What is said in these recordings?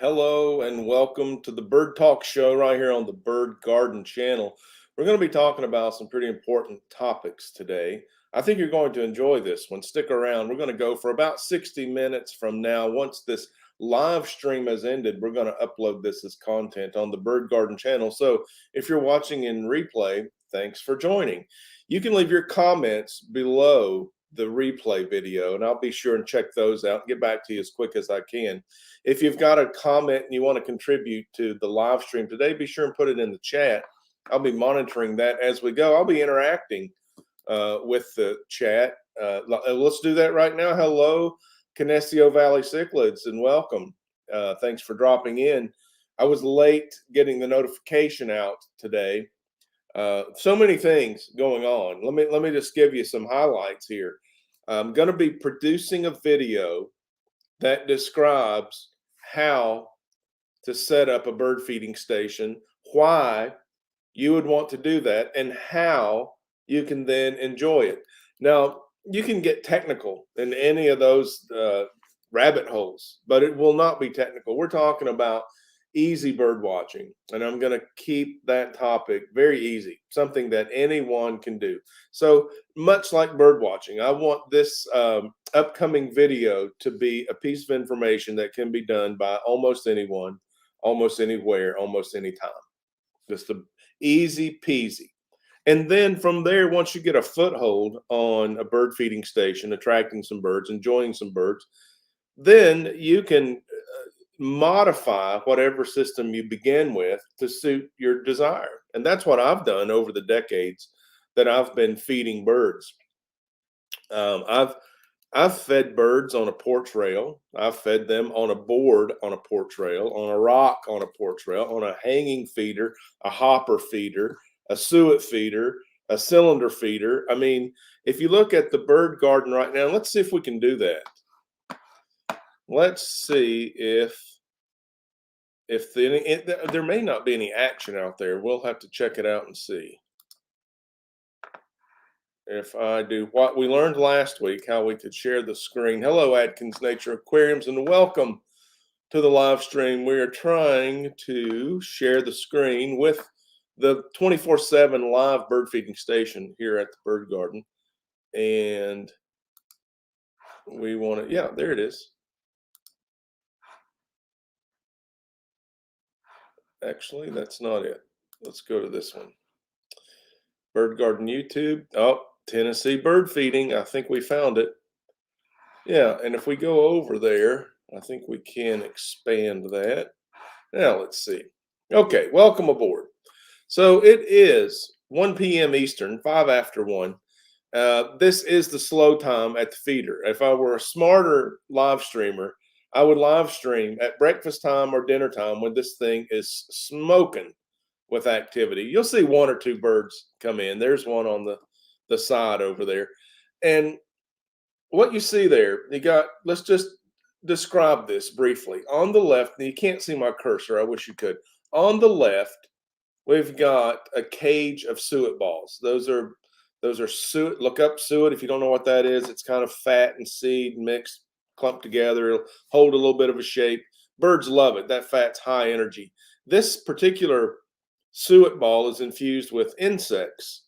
Hello and welcome to the Bird Talk Show right here on the Bird Garden channel. We're going to be talking about some pretty important topics today. I think you're going to enjoy this one. Stick around. We're going to go for about 60 minutes from now. Once this live stream has ended, we're going to upload this as content on the Bird Garden channel. So if you're watching in replay, thanks for joining. You can leave your comments below the replay video, and I'll be sure and check those out and get back to you as quick as I can. If you've got a comment and you want to contribute to the live stream today, be sure and put it in the chat. I'll be monitoring that as we go. I'll be interacting with the chat. Let's do that right now. Hello, Canestio Valley Cichlids, and welcome. Thanks for dropping in. I was late getting the notification out today. So many things going on. Let me just give you some highlights here. I'm going to be producing a video that describes how to set up a bird feeding station, why you would want to do that, and how you can then enjoy it. Now, you can get technical in any of those rabbit holes, but it will not be technical. We're talking about easy bird watching, and I'm going to keep that topic very easy, something that anyone can do. So much like bird watching, I want this upcoming video to be a piece of information that can be done by almost anyone, almost anywhere, almost anytime. Just a easy peasy. And then from there, once you get a foothold on a bird feeding station, attracting some birds, enjoying some birds, then you can modify whatever system you begin with to suit your desire. And that's what I've done over the decades that I've been feeding birds. I've fed birds on a porch rail. I've fed them on a board on a porch rail, on a rock on a porch rail, on a hanging feeder, a hopper feeder, a suet feeder, a cylinder feeder. I mean, if you look at the bird garden right now, let's see if we can do that. Let's see if there may not be any action out there. We'll have to check it out and see. If I do what we learned last week, how we could share the screen. Hello, Adkins Nature Aquariums, and welcome to the live stream. We are trying to share the screen with the 24/7 live bird feeding station here at the Bird Garden. And we want to, yeah, there it is. Actually, that's not it. Let's go to this one. Bird Garden YouTube. Oh, Tennessee bird feeding. I think we found it. Yeah, and if we go over there, I think we can expand that. Now let's see. Okay, welcome aboard. So it is 1 p.m. Eastern, 5 after 1. This is the slow time at the feeder. If I were a smarter live streamer, I would live stream at breakfast time or dinner time when this thing is smoking with activity. You'll see one or two birds come in. There's one on the side over there. And what you see there, you got, let's just describe this briefly. On the left, and you can't see my cursor, I wish you could. On the left, we've got a cage of suet balls. Those are suet. Look up suet if you don't know what that is. It's kind of fat and seed mixed, clumped together. It'll hold a little bit of a shape. Birds love it. That fat's high energy. This particular suet ball is infused with insects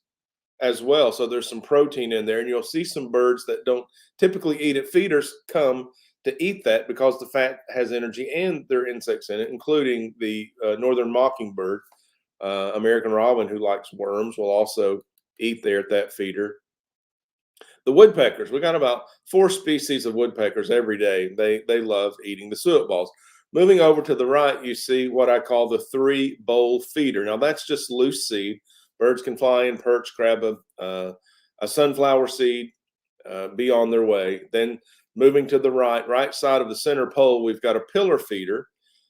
as well. So there's some protein in there, and you'll see some birds that don't typically eat at feeders come to eat that because the fat has energy and there are insects in it, including the northern mockingbird, American robin, who likes worms, will also eat there at that feeder. The woodpeckers, we got about 4 species of woodpeckers every day. They love eating the suet balls. Moving over to the right, you see what I call the 3-bowl feeder. Now that's just loose seed. Birds can fly in, perch, grab a sunflower seed, be on their way. Then moving to the right side of the center pole, we've got a pillar feeder.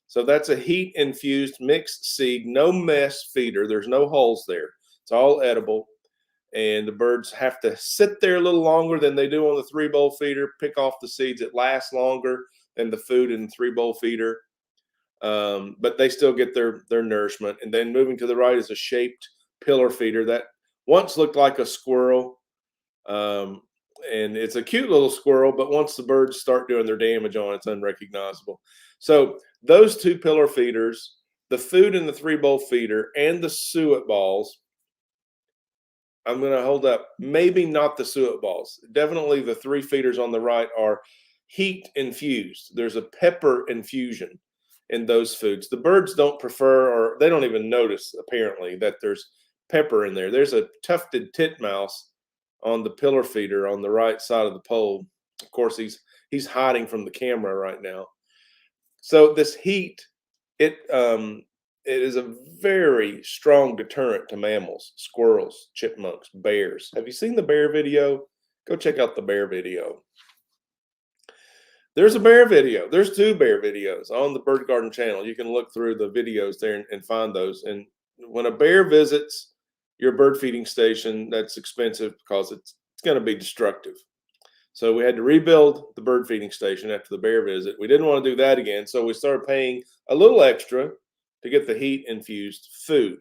So that's a heat infused mixed seed, no mess feeder. There's no holes there. It's all edible. And the birds have to sit there a little longer than they do on the 3-bowl feeder, pick off the seeds. It lasts longer than the food in the 3-bowl feeder. But they still get their nourishment. And then moving to the right is a shaped pillar feeder that once looked like a squirrel. And it's a cute little squirrel, but once the birds start doing their damage on it, it's unrecognizable. So those 2 pillar feeders, the food in the 3-bowl feeder, and the suet balls, I'm going to hold up, maybe not the suet balls. Definitely the 3 feeders on the right are heat infused. There's a pepper infusion in those foods. The birds don't prefer, or they don't even notice, apparently, that there's pepper in there. There's a tufted titmouse on the pillar feeder on the right side of the pole. Of course, he's hiding from the camera right now. So this heat, it is a very strong deterrent to mammals, squirrels, chipmunks, bears. Have you seen the bear video? Go check out the bear video. There's a bear video. There's 2 bear videos on the Bird Garden channel. You can look through the videos there and find those. And when a bear visits your bird feeding station, that's expensive because it's going to be destructive. So we had to rebuild the bird feeding station after the bear visit. We didn't want to do that again, so we started paying a little extra to get the heat infused food.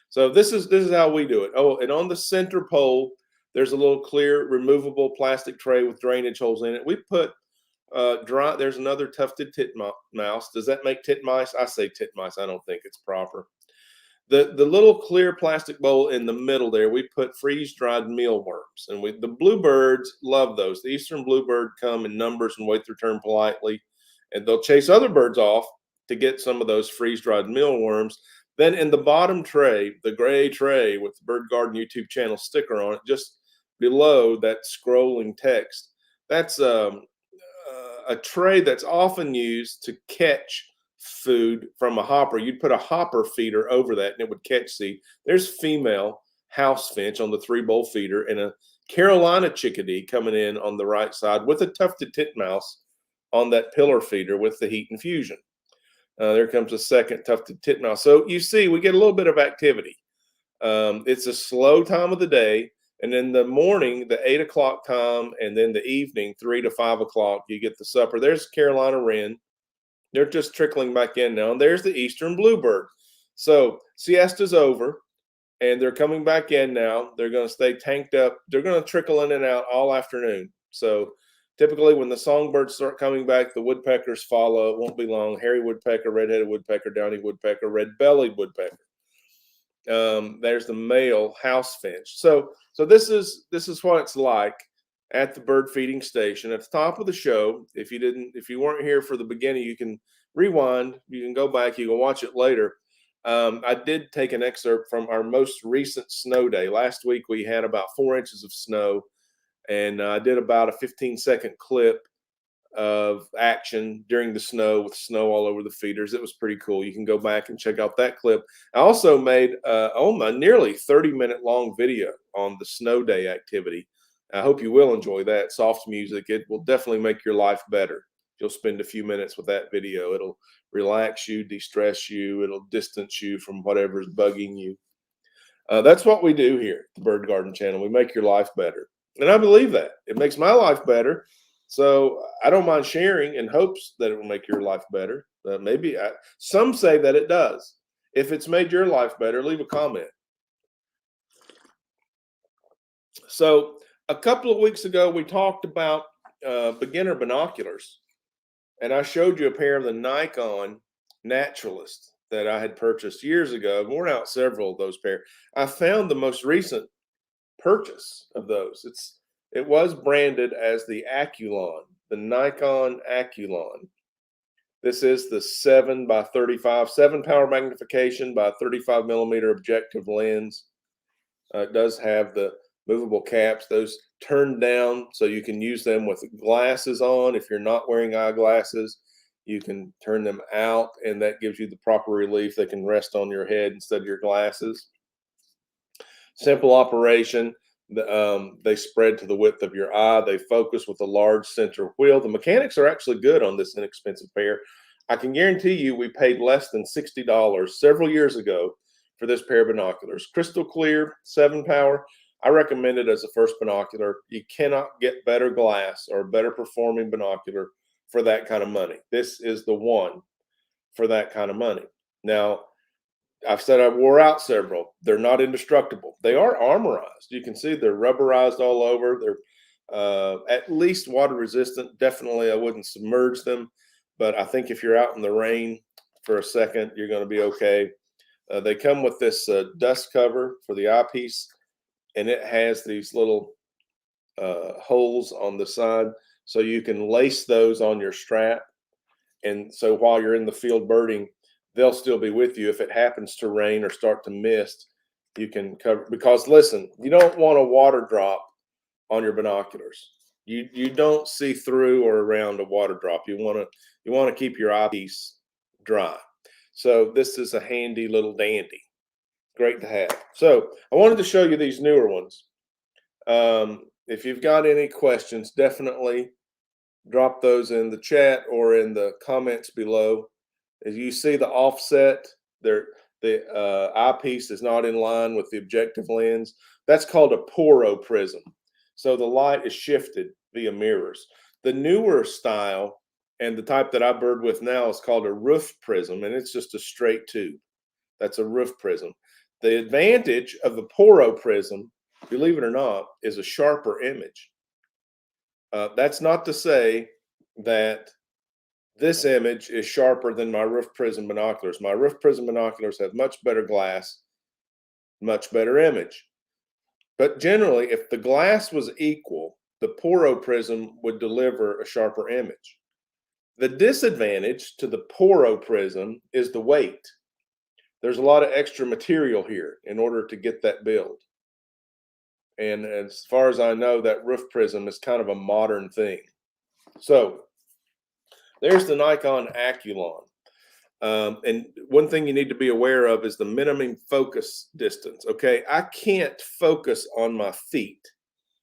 So this is how we do it. Oh, and on the center pole, there's a little clear removable plastic tray with drainage holes in it. We put there's another tufted titmouse. Does that make titmice? I say titmice. I don't think it's proper. The little clear plastic bowl in the middle there, we put freeze-dried mealworms, and the bluebirds love those. The eastern bluebird come in numbers and wait their turn politely, and they'll chase other birds off to get some of those freeze-dried mealworms. Then in the bottom tray, the gray tray with the Bird Garden YouTube channel sticker on it, just below that scrolling text, that's a tray that's often used to catch food from a hopper. You'd put a hopper feeder over that and it would catch seed. There's female house finch on the 3-bowl feeder and a Carolina chickadee coming in on the right side with a tufted titmouse on that pillar feeder with the heat infusion. There comes a second tufted titmouse. So you see, we get a little bit of activity. It's a slow time of the day. And in the morning, the 8 o'clock time, and then the evening, 3 to 5 o'clock, you get the supper. There's Carolina wren. They're just trickling back in now. And there's the eastern bluebird. So siesta's over, and they're coming back in now. They're going to stay tanked up. They're going to trickle in and out all afternoon. So typically when the songbirds start coming back, the woodpeckers follow. It won't be long. Hairy woodpecker, red-headed woodpecker, downy woodpecker, red-bellied woodpecker. There's the male house finch. So this is what it's like at the bird feeding station. At the top of the show, if you weren't here for the beginning, you can rewind, you can go back, you can watch it later. I did take an excerpt from our most recent snow day. Last week we had about 4 inches of snow, and I did about a 15-second clip of action during the snow with snow all over the feeders. It was pretty cool. You can go back and check out that clip. I also made a nearly 30-minute long video on the snow day activity. I hope you will enjoy that. Soft music. It will definitely make your life better. You'll spend a few minutes with that video. It'll relax you, de-stress you. It'll distance you from whatever's bugging you. That's what we do here at the Bird Garden channel. We make your life better. And I believe that. It makes my life better. So I don't mind sharing in hopes that it will make your life better. Some say that it does. If it's made your life better, leave a comment. So a couple of weeks ago, we talked about beginner binoculars. And I showed you a pair of the Nikon Naturalist that I had purchased years ago. I've worn out several of those pair. I found the most recent purchase of those. It was branded as the Aculon, the Nikon Aculon. This is the 7x35, 7 power magnification by 35 millimeter objective lens. It does have the movable caps. Those turn down so you can use them with glasses on. If you're not wearing eyeglasses, you can turn them out, and that gives you the proper relief. They can rest on your head instead of your glasses. Simple operation. They spread to the width of your eye. They focus with a large center wheel. The mechanics are actually good on this inexpensive pair. I can guarantee you we paid less than $60 several years ago for this pair of binoculars. Crystal clear, 7-power. I recommend it as a first binocular. You cannot get better glass or better performing binocular for that kind of money. This is the one for that kind of money. Now, I've said I wore out several. They're not indestructible. They are armorized. You can see they're rubberized all over. They're at least water resistant. Definitely, I wouldn't submerge them, but I think if you're out in the rain for a second, you're going to be okay. They come with this dust cover for the eyepiece, and it has these little holes on the side, so you can lace those on your strap. And so while you're in the field birding, they'll still be with you. If it happens to rain or start to mist, you can cover, because listen, you don't want a water drop on your binoculars. You don't see through or around a water drop. You want to keep your eyepiece dry. So this is a handy little dandy. Great to have. So I wanted to show you these newer ones. If you've got any questions, definitely drop those in the chat or in the comments below. As you see the offset, the eyepiece is not in line with the objective lens. That's called a poro prism. So the light is shifted via mirrors. The newer style and the type that I bird with now is called a roof prism, and it's just a straight tube. That's a roof prism. The advantage of the poro prism, believe it or not, is a sharper image. That's not to say that this image is sharper than my roof prism binoculars. My roof prism binoculars have much better glass, much better image. But generally, if the glass was equal, the poro prism would deliver a sharper image. The disadvantage to the poro prism is the weight. There's a lot of extra material here in order to get that build. And as far as I know, that roof prism is kind of a modern thing. So there's the Nikon Aculon. And one thing you need to be aware of is the minimum focus distance. Okay, I can't focus on my feet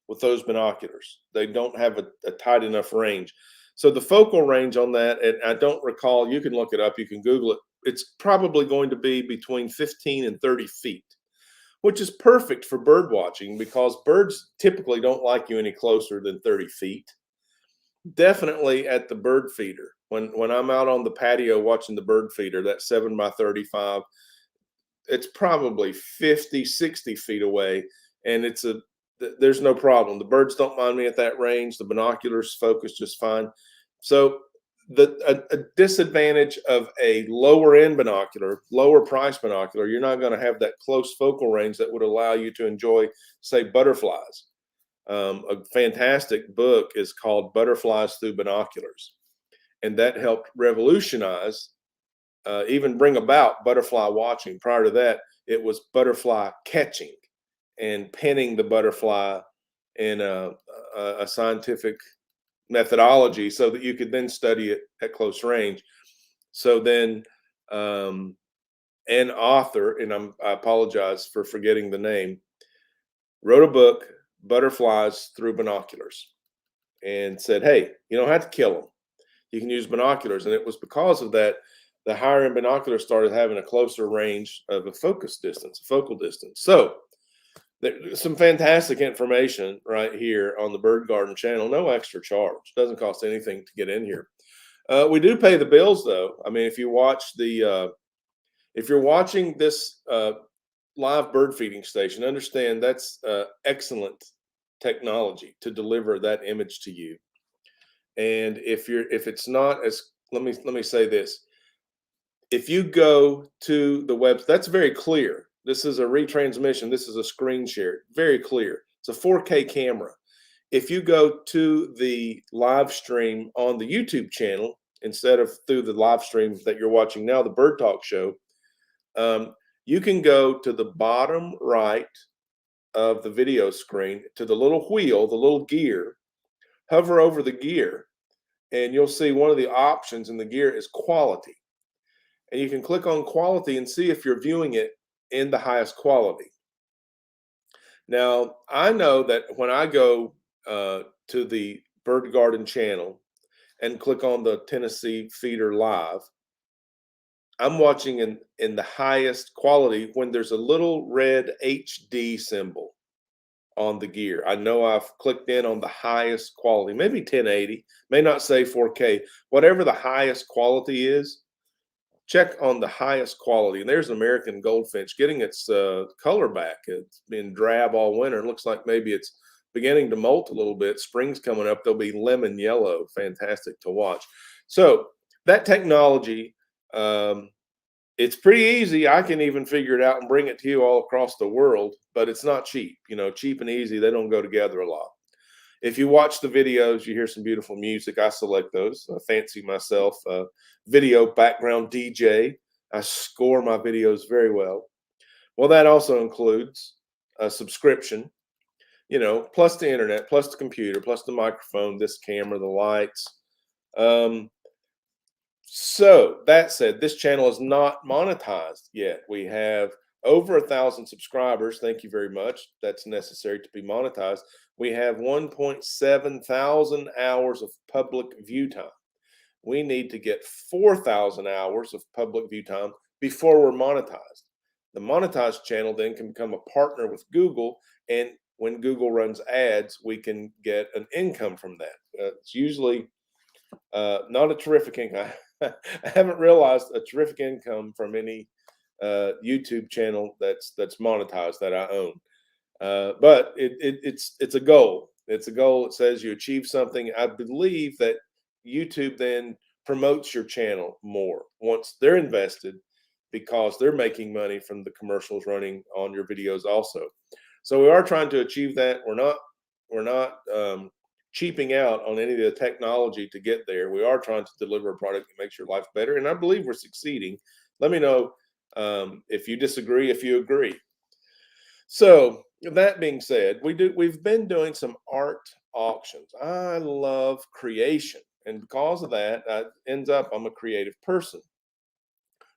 with those binoculars. They don't have a tight enough range. So the focal range on that, and I don't recall, you can look it up, you can Google it. It's probably going to be between 15 and 30 feet, which is perfect for bird watching because birds typically don't like you any closer than 30 feet. Definitely at the bird feeder. When I'm out on the patio watching the bird feeder, that 7x35, it's probably 50, 60 feet away, and there's no problem. The birds don't mind me at that range. The binoculars focus just fine. So a disadvantage of a lower end binocular, lower price binocular, you're not going to have that close focal range that would allow you to enjoy, say, butterflies. A fantastic book is called Butterflies Through Binoculars, and that helped revolutionize, even bring about butterfly watching. Prior to that, it was butterfly catching and pinning the butterfly in a scientific methodology so that you could then study it at close range. So then an author, and I apologize for forgetting the name, wrote a book, Butterflies Through Binoculars, and said, hey, you don't have to kill them. You can use binoculars. And it was because of that, the higher end binoculars started having a closer range of a focus distance, a focal distance. So there's some fantastic information right here on the Bird Garden channel. No extra charge. Doesn't cost anything to get in here. We do pay the bills, though. I mean, if you're watching this live bird feeding station, understand that's excellent technology to deliver that image to you. And if it's not as, let me say this. If you go to the web, that's very clear. This is a retransmission. This is a screen share. Very clear. It's a 4K camera. If you go to the live stream on the YouTube channel instead of through the live stream that you're watching now, the Bird Talk Show, you can go to the bottom right of the video screen to the little wheel, the little gear. Hover over the gear, and you'll see one of the options in the gear is quality. And you can click on quality and see if you're viewing it in the highest quality. Now, I know that when I go to the Bird Garden channel and click on the Tennessee Feeder Live, I'm watching in the highest quality when there's a little red HD symbol on the gear. I know I've clicked in on the highest quality, maybe 1080, may not say 4K, whatever the highest quality is. Check on the highest quality. And there's an American goldfinch getting its color back. It's been drab all winter. It looks like maybe it's beginning to molt a little bit. Spring's coming up. They'll be lemon yellow. Fantastic to watch. So that technology, it's pretty easy. I can even figure it out and bring it to you all across the world, but it's not cheap. You know, cheap and easy, they don't go together a lot. If you watch the videos, you hear some beautiful music. I select those. I fancy myself a video background DJ. I score my videos very well. Well, that also includes a subscription, you know, plus the internet, plus the computer, plus the microphone, this camera, the lights. So that said, this channel is not monetized yet. We have over 1,000 subscribers. Thank you very much. That's necessary to be monetized. We have 1.7 thousand hours of public view time. We need to get 4,000 hours of public view time before we're monetized. The monetized channel then can become a partner with Google, and when Google runs ads, we can get an income from that. It's usually not a terrific income. I haven't realized a terrific income from any YouTube channel that's monetized that I own. But it's a goal. It's a goal. It says you achieve something. I believe that YouTube then promotes your channel more once they're invested because they're making money from the commercials running on your videos also. So we are trying to achieve that. We're not cheaping out on any of the technology to get there. We are trying to deliver a product that makes your life better, and I believe we're succeeding. Let me know if you disagree, if you agree. So that being said, we've been doing some art auctions. I love creation, and because of that, I'm a creative person.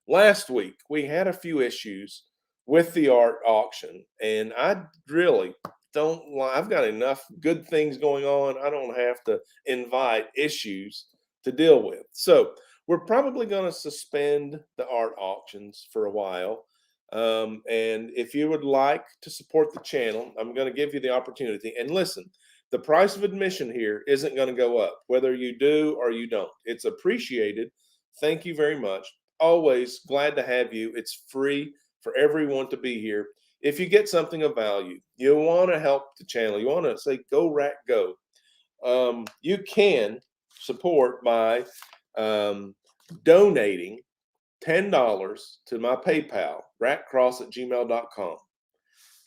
Last week we had a few issues with the art auction, and I really don't. I've got enough good things going on. I don't have to invite issues to deal with. So we're probably going to suspend the art auctions for a while. And if you would like to support the channel, I'm going to give you the opportunity. And listen, the price of admission here isn't going to go up, whether you do or you don't. It's appreciated. Thank you very much. Always glad to have you. It's free for everyone to be here. If you get something of value, you want to help the channel, you want to say, go rat go. You can support by donating $10 to my PayPal, ratcross@gmail.com.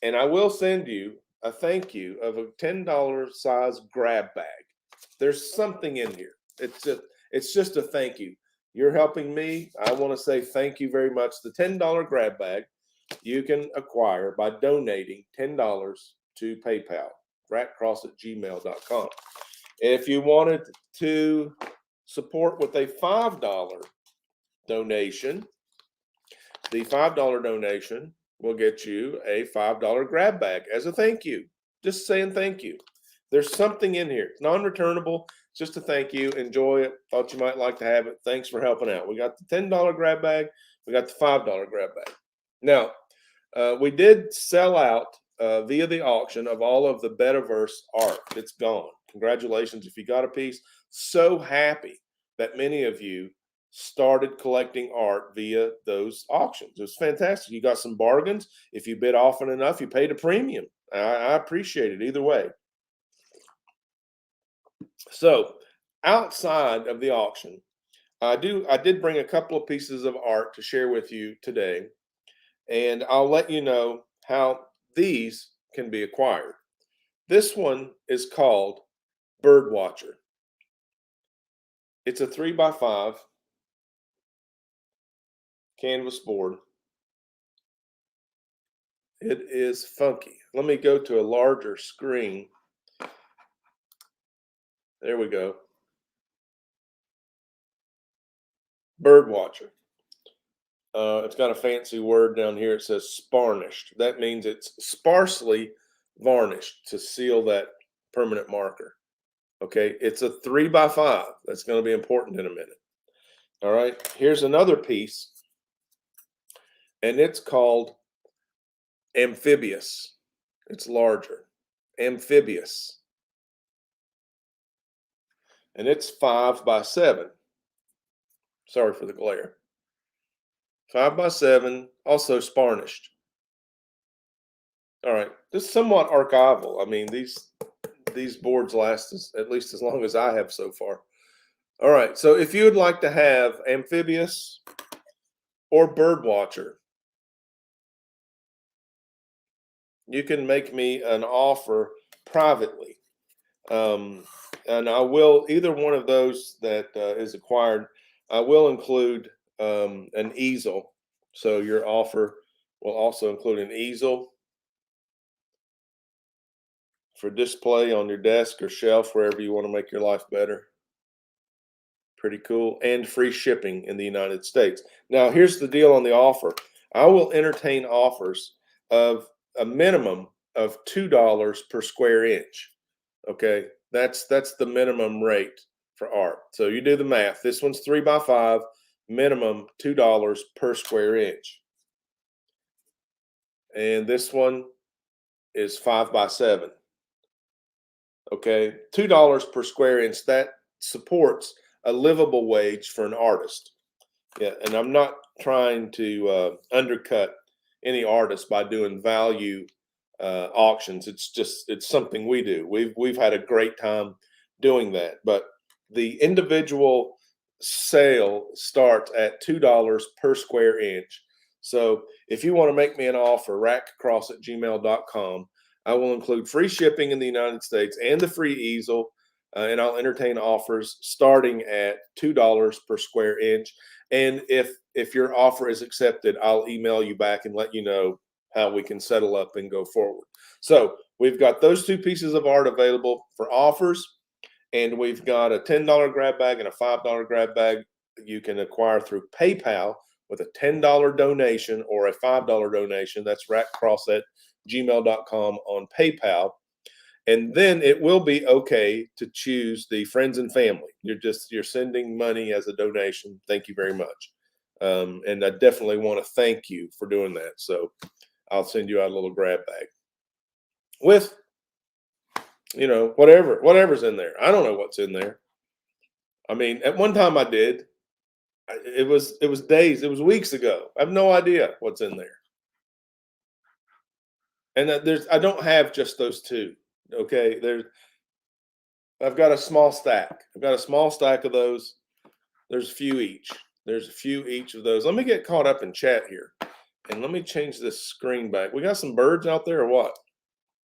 And I will send you a thank you of a $10 size grab bag. There's something in here. It's just a thank you. You're helping me. I want to say thank you very much. The $10 grab bag you can acquire by donating $10 to PayPal, ratcross@gmail.com. If you wanted to support with a $5 donation, the $5 donation will get you a $5 grab bag as a thank you. Just saying thank you. There's something in here. It's non-returnable. It's just a thank you. Enjoy it. Thought you might like to have it. Thanks for helping out. We got the $10 grab bag. We got the $5 grab bag. Now, we did sell out via the auction of all of the Betaverse art. It's gone. Congratulations if you got a piece. So happy that many of you started collecting art via those auctions. It was fantastic. You got some bargains. If you bid often enough, you paid a premium. I appreciate it either way. So outside of the auction, I did bring a couple of pieces of art to share with you today, and I'll let you know how these can be acquired. This one is called Bird Watcher. It's a 3x5 canvas board. It is funky. let me go to a larger screen. There we go. Bird watcher. It's got a fancy word down here. It says sparnished. That means it's sparsely varnished to seal that permanent marker. Okay, it's a 3x5. That's going to be important in a minute. All right, here's another piece, and it's called amphibious. It's larger. Amphibious. And it's 5x7. Sorry for the glare. 5x7, also sparnished. All right, this is somewhat archival. I mean, these boards last at least as long as I have so far. All right, so if you would like to have amphibious or bird watcher, you can make me an offer privately. And I will, either one of those that is acquired, I will include an easel. So your offer will also include an easel for display on your desk or shelf, wherever you want to make your life better. Pretty cool. And free shipping in the United States. Now, here's the deal on the offer. I will entertain offers of a minimum of $2 per square inch. Okay, that's the minimum rate for art. So you do the math. This one's 3x5, minimum $2 per square inch. And this one is 5x7. Okay, $2 per square inch. That supports a livable wage for an artist. Yeah, and I'm not trying to undercut any artist by doing value auctions. It's something we do. We've had a great time doing that. But the individual sale starts at $2 per square inch. So if you want to make me an offer, rackacross@gmail.com. I will include free shipping in the United States and the free easel, and I'll entertain offers starting at $2 per square inch. And if your offer is accepted, I'll email you back and let you know how we can settle up and go forward. So we've got those two pieces of art available for offers, and we've got a $10 grab bag and a $5 grab bag you can acquire through PayPal with a $10 donation or a $5 donation. That's rackcross@gmail.com on PayPal. And then it will be okay to choose the friends and family. You're sending money as a donation. Thank you very much. And I definitely want to thank you for doing that. So I'll send you out a little grab bag with, whatever's in there. I don't know what's in there. I mean, at one time I did. It was days, it was weeks ago. I have no idea what's in there. And I don't have just those two. Okay, I've got a small stack. I've got a small stack of those. There's a few each. There's a few each of those. Let me get caught up in chat here, and let me change this screen back. We got some birds out there or what?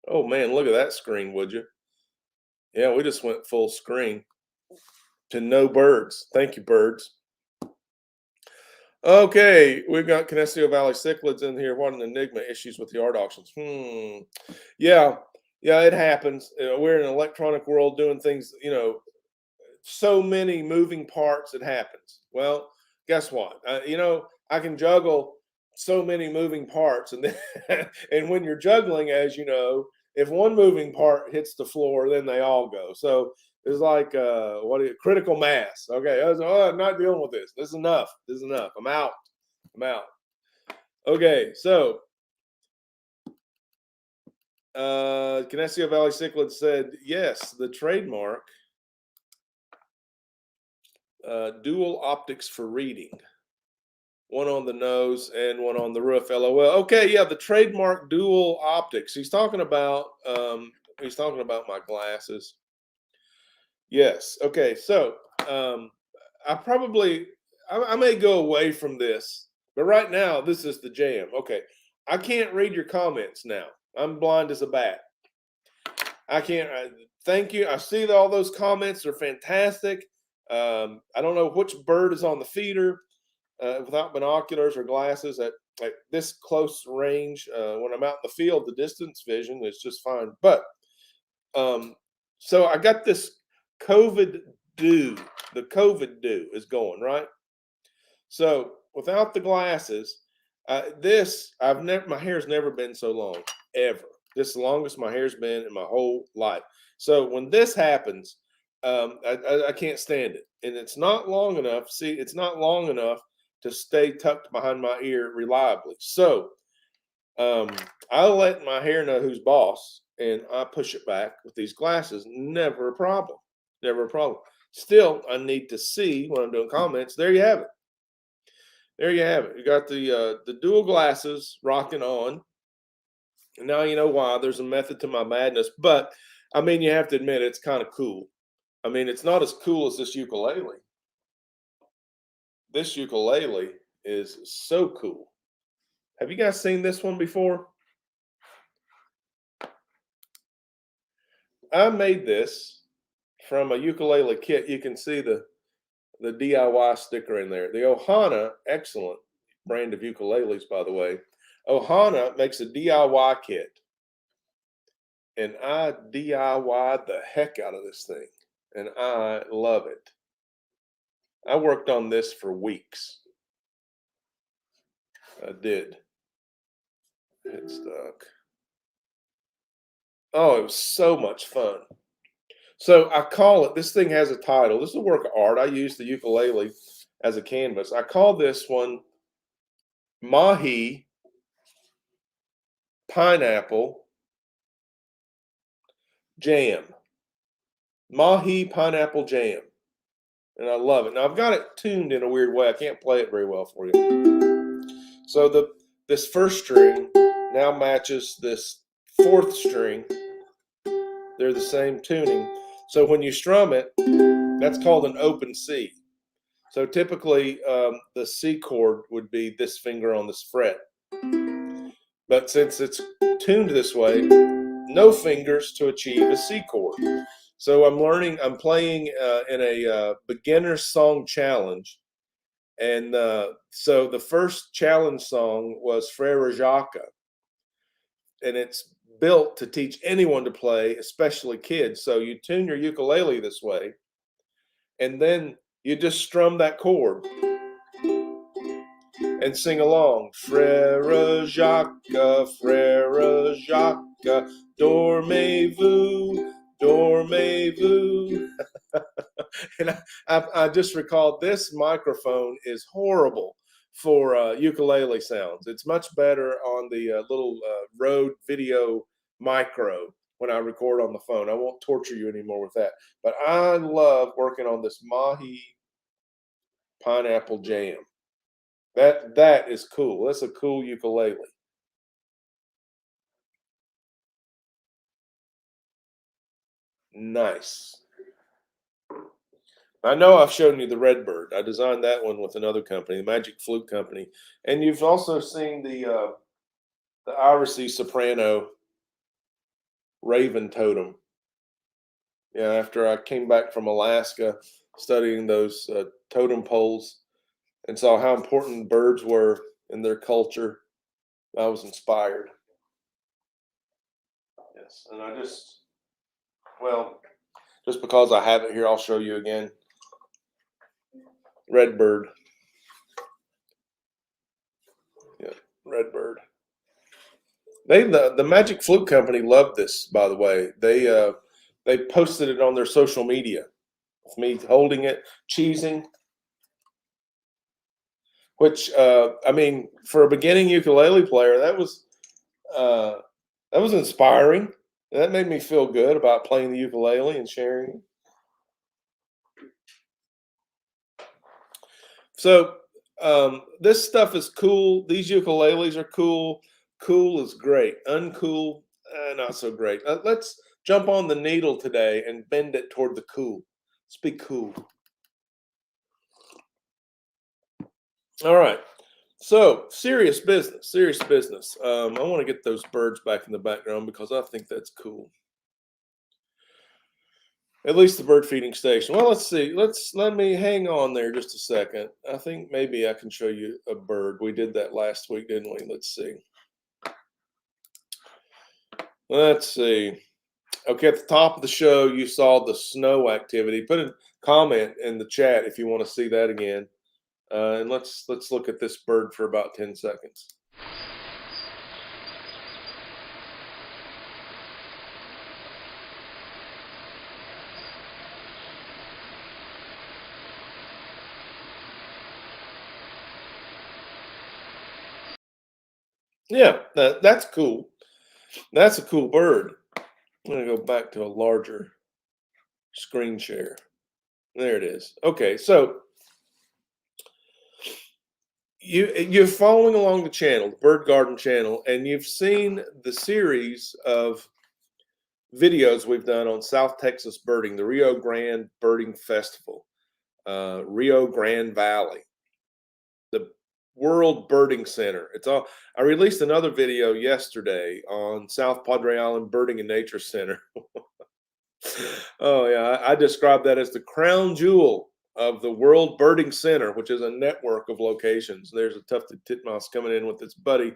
Oh man, look at that screen, would you? Yeah, we just went full screen to no birds. Thank you, birds. Okay, we've got Canestio Valley cichlids in here. What an enigma! Issues with the art auctions. Yeah, it happens. We're in an electronic world doing things. So many moving parts. It happens. Well, guess what? I can juggle so many moving parts, and then, and when you're juggling, as you know, if one moving part hits the floor, then they all go. So it's like critical mass. Okay, I'm not dealing with this. This is enough. I'm out. Okay, so Canestio Valley Cichlid said yes. The trademark, dual optics for reading, one on the nose and one on the roof. LOL. Okay, yeah, the trademark dual optics. He's talking about my glasses. Yes. Okay. So I may go away from this, but right now this is the jam. Okay. I can't read your comments now. I'm blind as a bat. I can't. Thank you. I see all those comments. They're fantastic. I don't know which bird is on the feeder without binoculars or glasses. Like this close range, when I'm out in the field, the distance vision is just fine. But um, so I got this COVID dew. The COVID dew is going right. So without the glasses, this I've never. My hair's never been so long ever. This is the longest my hair's been in my whole life. So when this happens, I can't stand it, and it's not long enough. See, it's not long enough to stay tucked behind my ear reliably. So um, I let my hair know who's boss, and I push it back with these glasses. Never a problem. Never a problem. Still, I need to see when I'm doing comments. There you have it. There you have it. You got the dual glasses rocking on. And now you know why. There's a method to my madness, but I mean, you have to admit it's kind of cool. I mean, it's not as cool as this ukulele. This ukulele is so cool. Have you guys seen this one before? I made this from a ukulele kit. You can see the DIY sticker in there. The Ohana, excellent brand of ukuleles, by the way. Ohana makes a DIY kit, and I DIY'd the heck out of this thing, and I love it. I worked on this for weeks. I did. It stuck. Oh, it was so much fun. So I call it, this thing has a title. This is a work of art. I use the ukulele as a canvas. I call this one Mahi Pineapple Jam. Mahi Pineapple Jam. And I love it. Now I've got it tuned in a weird way. I can't play it very well for you. So this first string now matches this fourth string. They're the same tuning. So when you strum it, that's called an open C. So typically the C chord would be this finger on this fret. But since it's tuned this way, no fingers to achieve a C chord. So I'm playing in a beginner song challenge. And so the first challenge song was Frere Jacques. And it's built to teach anyone to play, especially kids. So you tune your ukulele this way, and then you just strum that chord and sing along. Frere Jacques, dormez-vous, dormez-vous. And I just recalled this microphone is horrible for ukulele sounds. It's much better on the little Rode Video Micro when I record on the phone. I won't torture you anymore with that. But I love working on this Mahi Pineapple Jam. That is cool. That's a cool ukulele. Nice. I know I've shown you the Redbird. I designed that one with another company, the Magic Flute Company, and you've also seen the Irisy Soprano Raven Totem. Yeah, after I came back from Alaska, studying those totem poles, and saw how important birds were in their culture, I was inspired. Yes, and just because I have it here, I'll show you again. Redbird. Yeah, Redbird. The Magic Flute Company loved this, by the way. They posted it on their social media with me holding it, cheesing. Which I mean, for a beginning ukulele player, that was inspiring. And that made me feel good about playing the ukulele and sharing. So this stuff is cool. These ukuleles are cool. Cool is great. Uncool, not so great. Let's jump on the needle today and bend it toward the cool. Let's be cool. All right. So serious business. Serious business. I want to get those birds back in the background because I think that's cool. At least the bird feeding station. Well, let's see. Let me hang on there just a second. I think maybe I can show you a bird. We did that last week, didn't we? Let's see. Let's see. Okay, at the top of the show, you saw the snow activity. Put a comment in the chat if you want to see that again. And let's look at this bird for about 10 seconds. Yeah, that's cool. That's a cool bird. I'm gonna go back to a larger screen share. There it is. Okay, so you're following along the channel, the Bird Garden channel, and you've seen the series of videos we've done on South Texas birding, the Rio Grande Birding Festival, Rio Grande Valley, the World Birding Center. It's all. I released another video yesterday on South Padre Island Birding and Nature Center. Oh yeah, I describe that as the crown jewel of the World Birding Center, which is a network of locations. There's a tufted titmouse coming in with its buddy,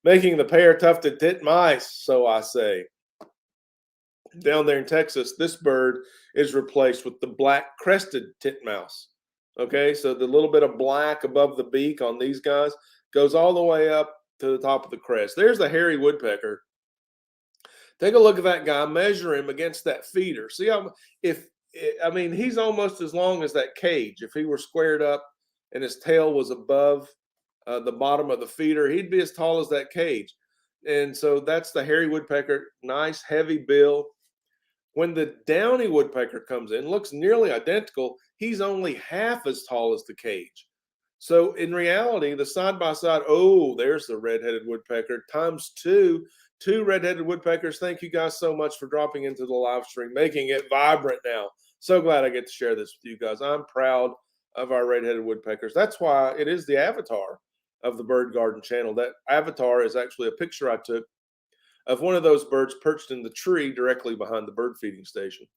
making the pair tufted titmice, so I say. Down there in Texas, this bird is replaced with the black crested titmouse. Okay, so the little bit of black above the beak on these guys goes all the way up to the top of the crest. There's the hairy woodpecker. Take a look at that guy. Measure him against that feeder. See how if I mean he's almost as long as that cage. If he were squared up and his tail was above the bottom of the feeder, he'd be as tall as that cage. And so that's the hairy woodpecker. Nice heavy bill. When the downy woodpecker comes in, looks nearly identical. He's only half as tall as the cage. So in reality, the side by side. Oh, there's the red-headed woodpecker times two. Two red-headed woodpeckers. Thank you guys so much for dropping into the live stream, making it vibrant now. So glad I get to share this with you guys. I'm proud of our red-headed woodpeckers. That's why it is the avatar of the Bird Garden channel. That avatar is actually a picture I took of one of those birds perched in the tree directly behind the bird feeding station.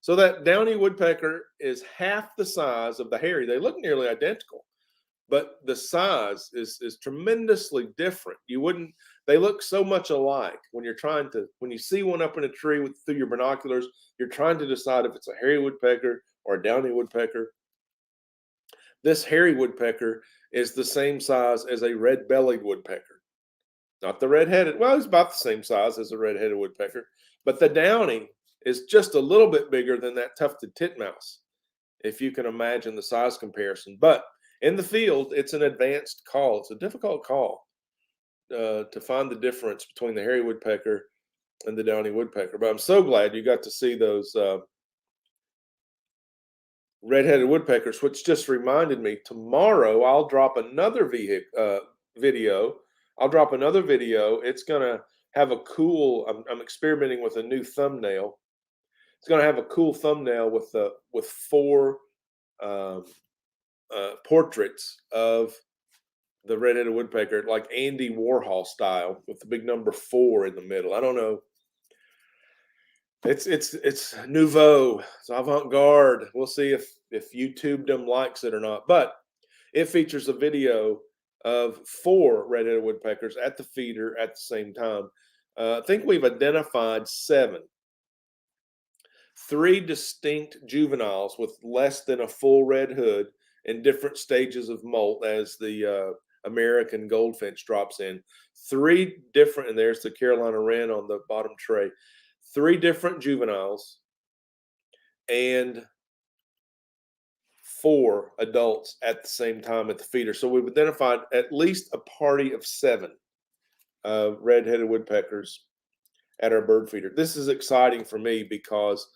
So that downy woodpecker is half the size of the hairy. They look nearly identical, but the size is tremendously different. You wouldn't. They look so much alike when you see one up in a tree through your binoculars. You're trying to decide if it's a hairy woodpecker or a downy woodpecker. This hairy woodpecker is the same size as a red-bellied woodpecker. Not the red-headed. Well, he's about the same size as a red-headed woodpecker, but the downy is just a little bit bigger than that tufted titmouse, if you can imagine the size comparison. But in the field, it's an advanced call. It's a difficult call to find the difference between the hairy woodpecker and the downy woodpecker. But I'm so glad you got to see those red-headed woodpeckers, which just reminded me, tomorrow I'll drop another video. I'll drop another video. It's going to have a cool, I'm experimenting with a new thumbnail. It's going to have a cool thumbnail with four portraits of the red-headed woodpecker, like Andy Warhol style, with the big number 4 in the middle. I don't know. It's nouveau. It's avant-garde. We'll see if YouTubedom likes it or not. But it features a video of 4 red-headed woodpeckers at the feeder at the same time. I think we've identified 7. 3 distinct juveniles with less than a full red hood in different stages of molt as the American goldfinch drops in. 3 different, and there's the Carolina wren on the bottom tray. 3 different juveniles and 4 adults at the same time at the feeder. So we've identified at least a party of 7 red-headed woodpeckers at our bird feeder. This is exciting for me because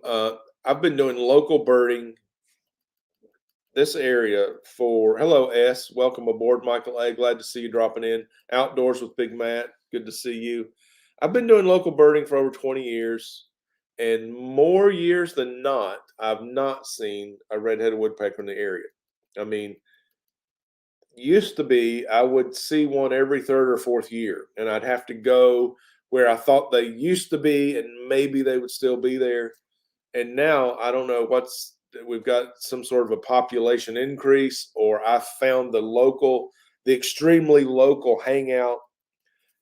I've been doing local birding this area for, hello S, welcome aboard Michael A, glad to see you dropping in. Outdoors with Big Matt, good to see you. I've been doing local birding for over 20 years, and more years than not, I've not seen a red-headed woodpecker in the area. I mean, used to be I would see one every 3rd or 4th year, and I'd have to go where I thought they used to be, and maybe they would still be there. And now I don't know we've got some sort of a population increase, or I found the extremely local hangout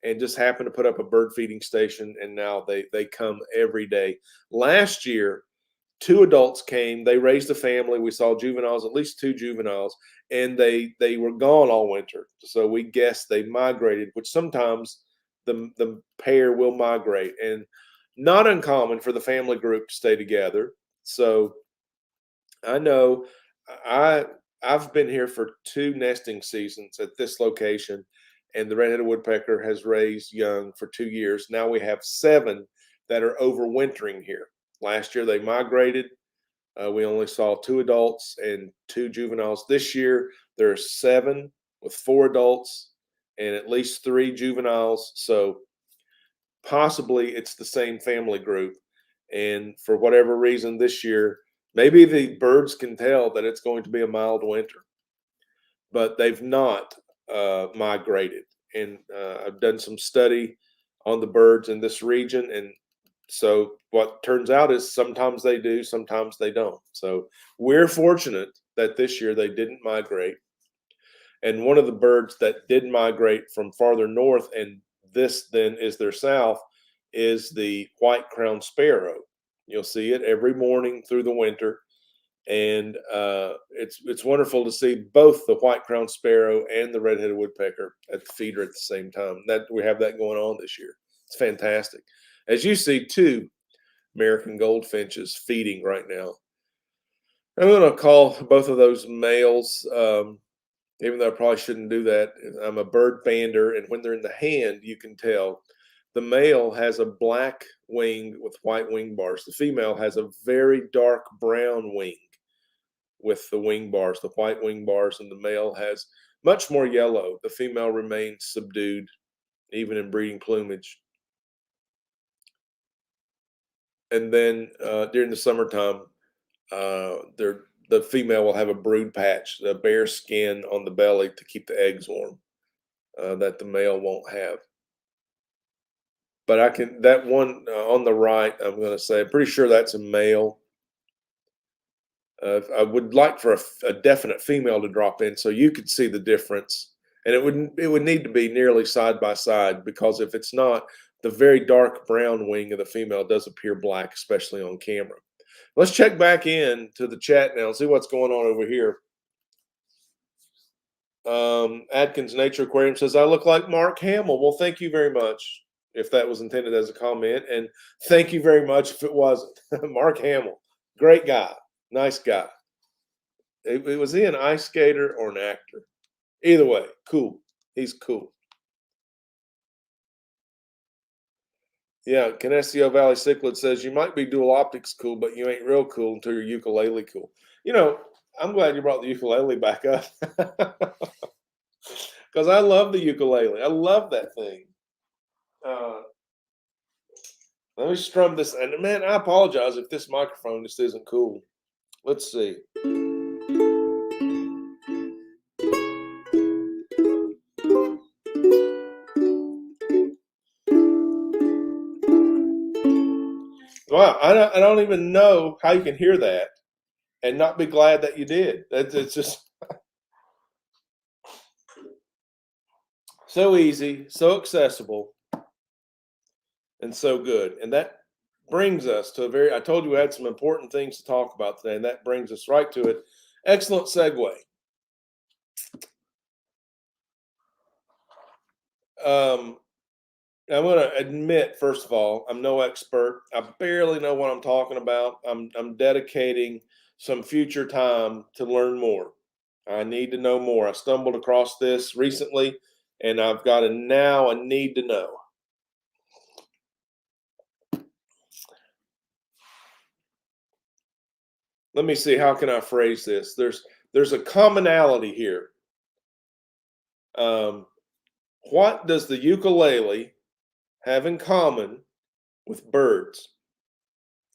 and just happened to put up a bird feeding station, and now they come every day. Last year, two adults came. They raised a family. We saw juveniles, at least two juveniles, and they were gone all winter. So we guessed they migrated, which sometimes the pair will migrate, and not uncommon for the family group to stay together. So I know I I've been here for two nesting seasons at this location, and the red-headed woodpecker has raised young for 2 years. Now we have seven that are overwintering here. Last year they migrated. We only saw two adults and two juveniles. This year there are seven with four adults and at least three juveniles. So possibly it's the same family group. And for whatever reason this year, maybe the birds can tell that it's going to be a mild winter, but they've not migrated. And I've done some study on the birds in this region, and so what turns out is sometimes they do, sometimes they don't. So we're fortunate that this year they didn't migrate. And one of the birds that did migrate from farther north, and this then is their south, is the white-crowned sparrow. You'll see it every morning through the winter, and it's wonderful to see both the white-crowned sparrow and the red-headed woodpecker at the feeder at the same time. That we have that going on this year. It's fantastic. As you see, two American goldfinches feeding right now. I'm going to call both of those males. Even though I probably shouldn't do that. I'm a bird bander, and when they're in the hand, you can tell. The male has a black wing with white wing bars. The female has a very dark brown wing with the wing bars, the white wing bars, and the male has much more yellow. The female remains subdued, even in breeding plumage. And then during the summertime, the female will have a brood patch, the bare skin on the belly to keep the eggs warm, that the male won't have. But that one on the right, I'm going to say, I'm pretty sure that's a male. I would like for a definite female to drop in so you could see the difference. And it would need to be nearly side by side, because if it's not, the very dark brown wing of the female does appear black, especially on camera. Let's check back in to the chat now and see what's going on over here. Adkins Nature Aquarium says, I look like Mark Hamill. Well, thank you very much if that was intended as a comment. And thank you very much if it wasn't. Mark Hamill, great guy, nice guy. Was he an ice skater or an actor? Either way, cool. He's cool. Yeah, Canestio Valley Cichlid says, you might be dual optics cool, but you ain't real cool until your ukulele cool. You know, I'm glad you brought the ukulele back up. Because I love the ukulele. I love that thing. Let me strum this. And man, I apologize if this microphone just isn't cool. Let's see. Wow, I don't even know how you can hear that and not be glad that you did. It's just so easy, so accessible, and so good. And that brings us to I told you we had some important things to talk about today, and that brings us right to it. Excellent segue. I'm going to admit, first of all, I'm no expert. I barely know what I'm talking about. I'm dedicating some future time to learn more. I need to know more. I stumbled across this recently, and I've got a need to know. Let me see, how can I phrase this? There's a commonality here. What does the ukulele have in common with birds?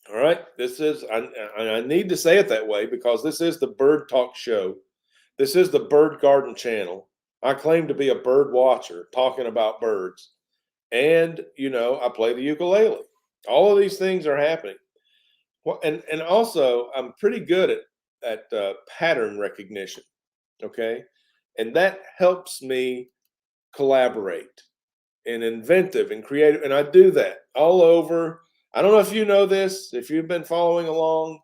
All right, I need to say it that way because this is the Bird Talk Show. This is the Bird Garden channel. I claim to be a bird watcher talking about birds. And, I play the ukulele. All of these things are happening. Well, and also I'm pretty good at pattern recognition. Okay, and that helps me collaborate and inventive and creative, and I do that all over. I don't know if you know this, if you've been following along.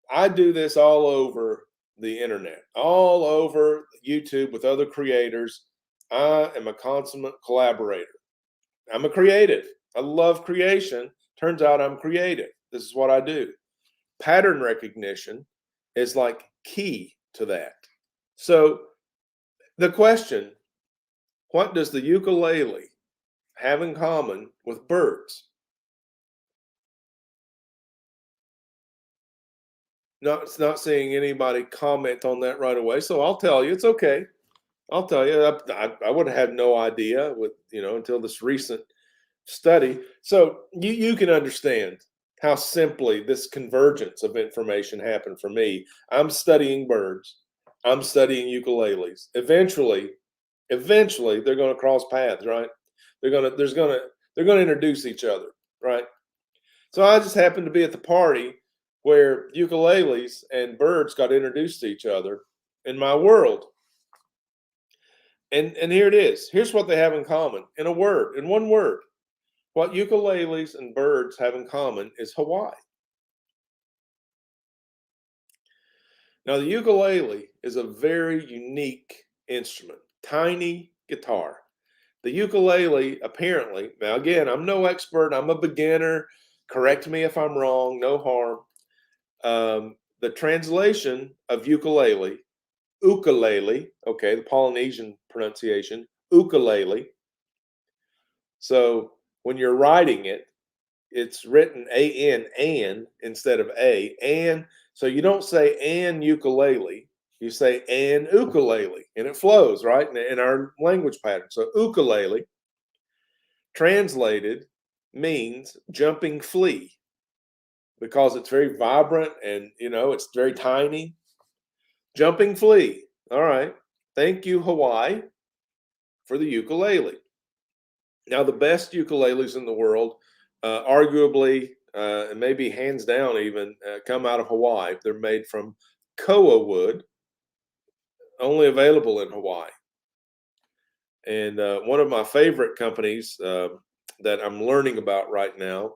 I do this all over the internet, all over YouTube with other creators. I am a consummate collaborator. I'm a creative. I love creation. Turns out I'm creative. This is what I do. Pattern recognition is like key to that. So the question, what does the ukulele have in common with birds? It's not seeing anybody comment on that right away, so I'll tell you. It's okay. I'll tell you. I would have had no idea with until this recent study. So you can understand how simply this convergence of information happened for me. I'm studying birds. I'm studying ukuleles. Eventually, they're going to cross paths, right? They're going to introduce each other, right? So I just happened to be at the party where ukuleles and birds got introduced to each other in my world. And here it is. Here's what they have in common in a word, in one word. What ukuleles and birds have in common is Hawaii. Now, the ukulele is a very unique instrument, tiny guitar. The ukulele, apparently, now again, I'm no expert, I'm a beginner. Correct me if I'm wrong, no harm. The translation of ukulele, okay, the Polynesian pronunciation, ukulele. So when you're writing it, it's written an instead of a, and so you don't say an ukulele, you say an ukulele, and it flows right in our language pattern. So ukulele translated means jumping flea because it's very vibrant and it's very tiny. Jumping flea. All right. Thank you, Hawaii, for the ukulele. Now, the best ukuleles in the world, arguably, and maybe hands down even, come out of Hawaii. They're made from koa wood, only available in Hawaii. And one of my favorite companies that I'm learning about right now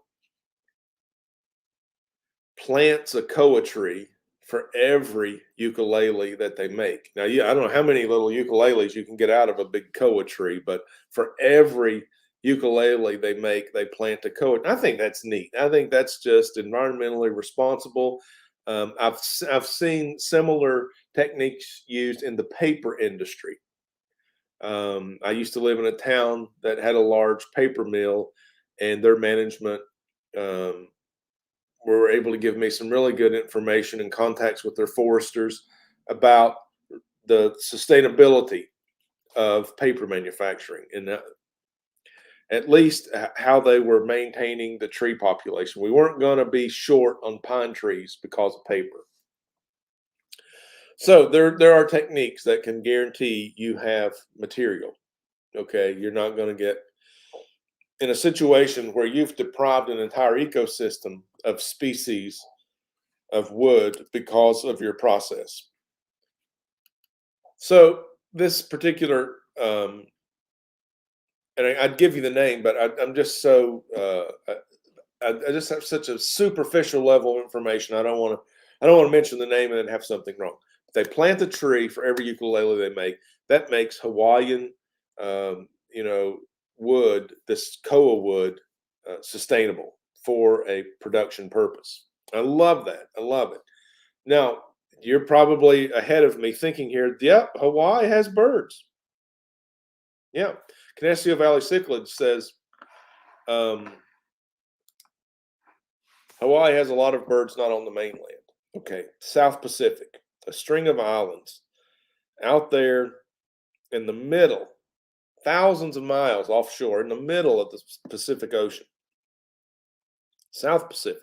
plants a koa tree for every ukulele that they make. Now, I don't know how many little ukuleles you can get out of a big koa tree, but for every ukulele they make, they plant a koa. I think that's neat. I think that's just environmentally responsible. I've seen similar techniques used in the paper industry. I used to live in a town that had a large paper mill, and their management were able to give me some really good information and contacts with their foresters about the sustainability of paper manufacturing and at least how they were maintaining the tree population. We weren't going to be short on pine trees because of paper. So there are techniques that can guarantee you have material. Okay, you're not going to get in a situation where you've deprived an entire ecosystem of species of wood because of your process. So this particular, and I'd give you the name, but I'm just so I just have such a superficial level of information. I don't want to mention the name and then have something wrong. They plant a tree for every ukulele they make. That makes Hawaiian, wood, this koa wood, sustainable for a production purpose. I love that. I love it. Now, you're probably ahead of me thinking here, yep, Hawaii has birds. Yeah. Canessio Valley Cichlid says Hawaii has a lot of birds not on the mainland. Okay. South Pacific, a string of islands out there in the middle, thousands of miles offshore, in the middle of the Pacific Ocean. South Pacific.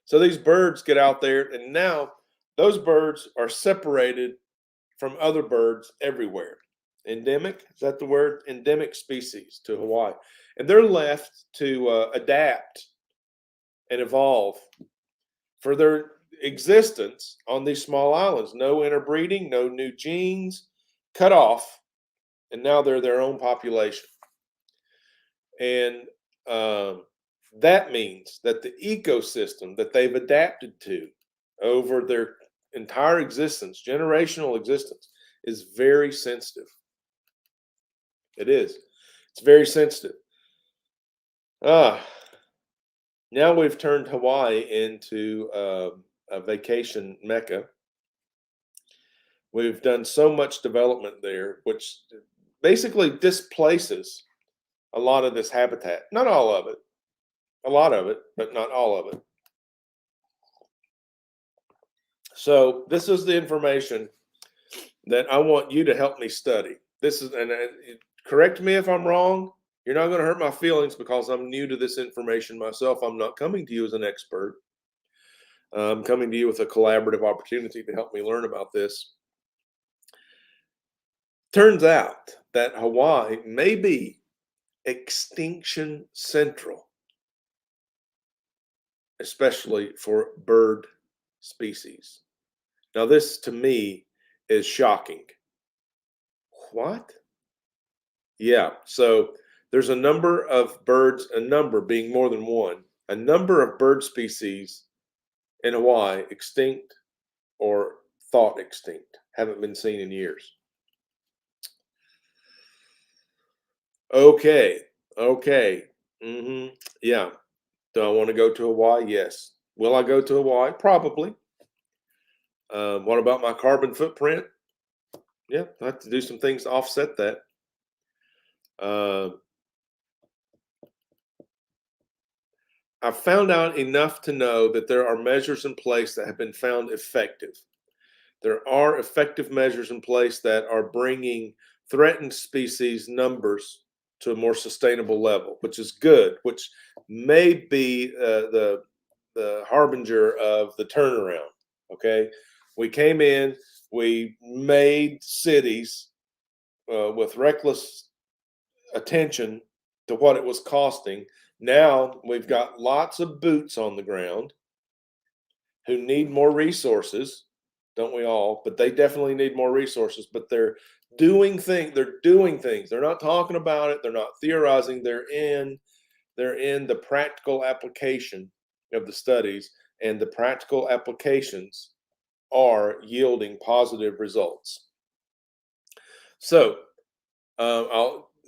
So these birds get out there, and now those birds are separated from other birds everywhere. Endemic, is that the word? Endemic species to Hawaii. And they're left to adapt and evolve for their existence on these small islands. No interbreeding, no new genes, cut off, and now they're their own population. And that means that the ecosystem that they've adapted to over their entire existence, generational existence, is very sensitive. It is. It's very sensitive. Ah, now we've turned Hawaii into a vacation mecca. We've done so much development there, which basically displaces a lot of this habitat. Not all of it, a lot of it, but not all of it. So this is the information that I want you to help me study. This is, and correct me if I'm wrong. You're not going to hurt my feelings because I'm new to this information myself. I'm not coming to you as an expert. I'm coming to you with a collaborative opportunity to help me learn about this. Turns out that Hawaii may be extinction central, especially for bird species. Now, this to me is shocking. What? Yeah, so there's a number of birds, a number being more than one, a number of bird species in Hawaii extinct or thought extinct, haven't been seen in years. Okay, okay. Yeah. Do I want to go to Hawaii? Yes. Will I go to Hawaii? Probably. What about my carbon footprint? Yeah, I have to do some things to offset that. I've found out enough to know that there are measures in place that have been found effective. There are effective measures in place that are bringing threatened species numbers to a more sustainable level, which is good, which may be the harbinger of the turnaround. Okay, we came in, we made cities with reckless attention to what it was costing. Now we've got lots of boots on the ground who need more resources, don't we all? But they definitely need more resources. But they're doing things. They're doing things. They're not talking about it. They're not theorizing. They're in. They're in the practical application of the studies, and the practical applications are yielding positive results. So,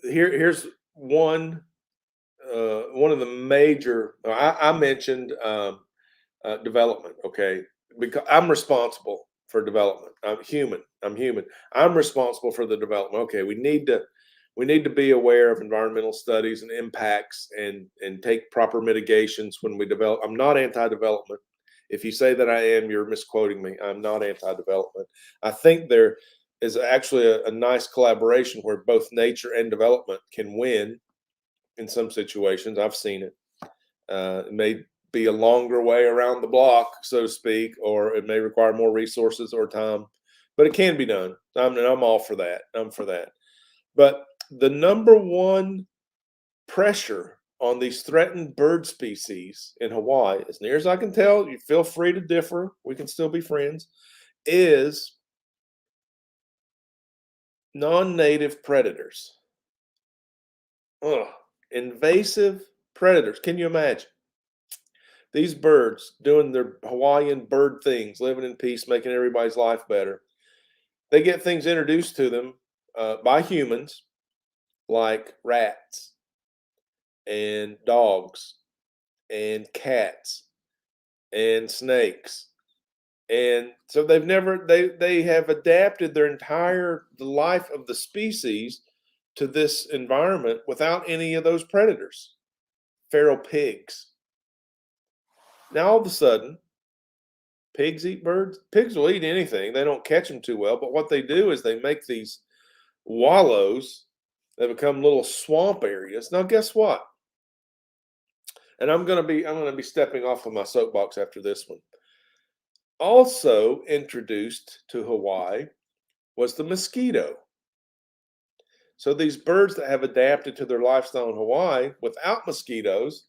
here's one of the major. I mentioned development. Okay, because I'm responsible for development. I'm human. I'm responsible for the development. Okay, we need to be aware of environmental studies and impacts and take proper mitigations when we develop. I'm not anti-development. If you say that I am, you're misquoting me. I'm not anti-development. I think there is actually a nice collaboration where both nature and development can win in some situations. I've seen it. It may be a longer way around the block, so to speak, or it may require more resources or time, but it can be done. I'm all for that. I'm for that. But the number one pressure on these threatened bird species in Hawaii, as near as I can tell, you feel free to differ, we can still be friends, is non-native predators. Ugh, invasive predators. Can you imagine? These birds doing their Hawaiian bird things, living in peace, making everybody's life better. They get things introduced to them by humans, like rats and dogs and cats and snakes. And so they have adapted their entire the life of the species to this environment without any of those predators. Feral pigs. Now all of a sudden, pigs eat birds. Pigs will eat anything. They don't catch them too well, but what they do is they make these wallows that become little swamp areas. Now guess what? And I'm going to be stepping off of my soapbox after this one. Also introduced to Hawaii was the mosquito. So these birds that have adapted to their lifestyle in Hawaii without mosquitoes,